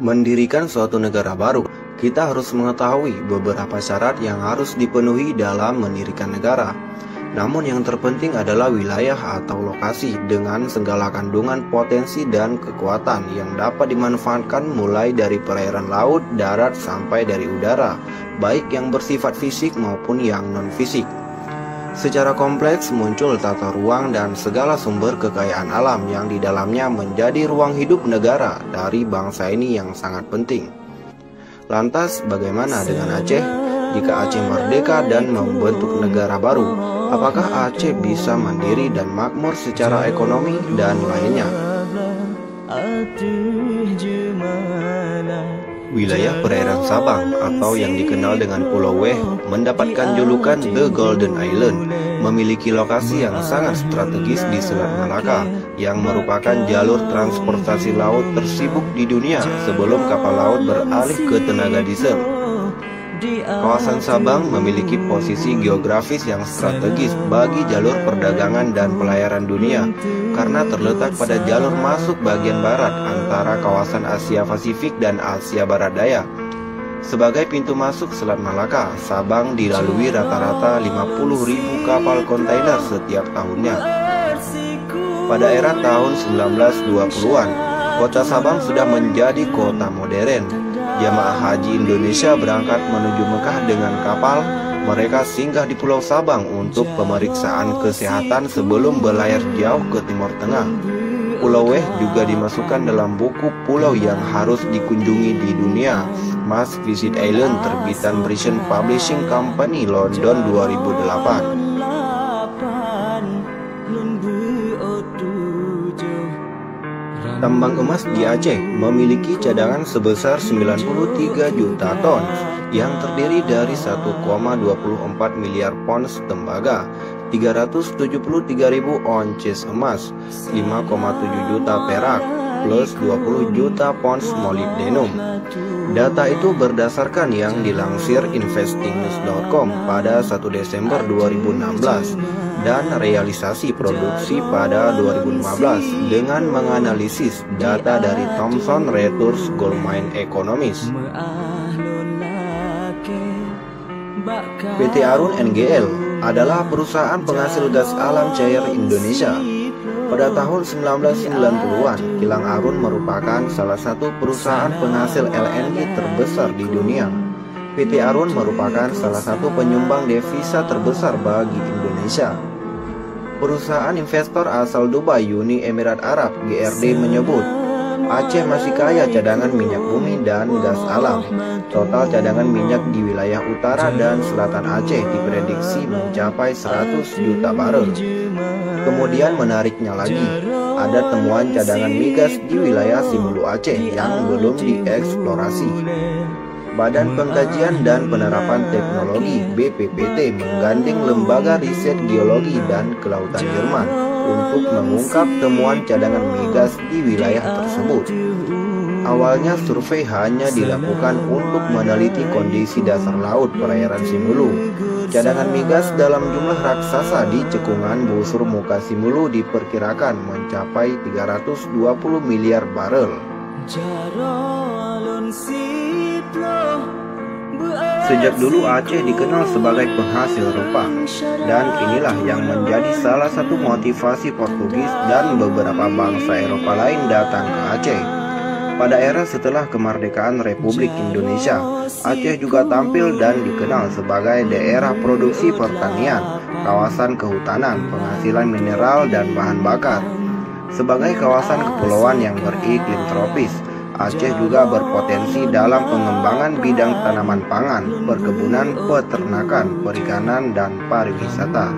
Mendirikan suatu negara baru, kita harus mengetahui beberapa syarat yang harus dipenuhi dalam mendirikan negara. Namun yang terpenting adalah wilayah atau lokasi dengan segala kandungan potensi dan kekuatan yang dapat dimanfaatkan mulai dari perairan laut, darat, sampai dari udara, baik yang bersifat fisik maupun yang non-fisik. Secara kompleks muncul tata ruang dan segala sumber kekayaan alam yang di dalamnya menjadi ruang hidup negara dari bangsa ini yang sangat penting. Lantas bagaimana dengan Aceh? Jika Aceh merdeka dan membentuk negara baru, apakah Aceh bisa mandiri dan makmur secara ekonomi dan lainnya? Wilayah perairan Sabang atau yang dikenal dengan Pulau Weh mendapatkan julukan The Golden Island, memiliki lokasi yang sangat strategis di Selat Malaka yang merupakan jalur transportasi laut tersibuk di dunia sebelum kapal laut beralih ke tenaga diesel. Kawasan Sabang memiliki posisi geografis yang strategis bagi jalur perdagangan dan pelayaran dunia karena terletak pada jalur masuk bagian barat antara kawasan Asia Pasifik dan Asia Barat Daya. Sebagai pintu masuk Selat Malaka, Sabang dilalui rata-rata 50.000 kapal kontainer setiap tahunnya. Pada era tahun 1920-an, kota Sabang sudah menjadi kota modern. Jamaah haji Indonesia berangkat menuju Mekah dengan kapal. Mereka singgah di Pulau Sabang untuk pemeriksaan kesehatan sebelum berlayar jauh ke Timur Tengah. Pulau Weh juga dimasukkan dalam buku pulau yang harus dikunjungi di dunia, Must Visit Island, terbitan British Publishing Company, London 2008. Tambang emas di Aceh memiliki cadangan sebesar 93 juta ton yang terdiri dari 1,24 miliar pons tembaga, 373.000 onces emas, 5,7 juta perak, plus 20 juta pons molybdenum. Data itu berdasarkan yang dilansir investingnews.com pada 1 Desember 2016 dan realisasi produksi pada 2015 dengan menganalisis data dari Thomson Reuters Gold Mine Economist. PT Arun NGL adalah perusahaan penghasil gas alam cair Indonesia. Pada tahun 1990-an, kilang Arun merupakan salah satu perusahaan penghasil LNG terbesar di dunia. PT Arun merupakan salah satu penyumbang devisa terbesar bagi Indonesia. Perusahaan investor asal Dubai Uni Emirat Arab GRD menyebut, Aceh masih kaya cadangan minyak bumi dan gas alam. Total cadangan minyak di wilayah utara dan selatan Aceh diprediksi mencapai 100 juta barel. Kemudian menariknya lagi, ada temuan cadangan migas di wilayah Simulu Aceh yang belum dieksplorasi. Badan Pengkajian dan Penerapan Teknologi BPPT menggandeng Lembaga Riset Geologi dan Kelautan Jerman untuk mengungkap temuan cadangan migas di wilayah tersebut. Awalnya survei hanya dilakukan untuk meneliti kondisi dasar laut perairan Simulu. Cadangan migas dalam jumlah raksasa di cekungan busur muka Simulu diperkirakan mencapai 320 miliar barel. Sejak dulu Aceh dikenal sebagai penghasil rempah, dan inilah yang menjadi salah satu motivasi Portugis dan beberapa bangsa Eropa lain datang ke Aceh. Pada era setelah kemerdekaan Republik Indonesia, Aceh juga tampil dan dikenal sebagai daerah produksi pertanian, kawasan kehutanan, penghasilan mineral dan bahan bakar. Sebagai kawasan kepulauan yang beriklim tropis, Aceh juga berpotensi dalam pengembangan bidang tanaman pangan, perkebunan, peternakan, perikanan, dan pariwisata.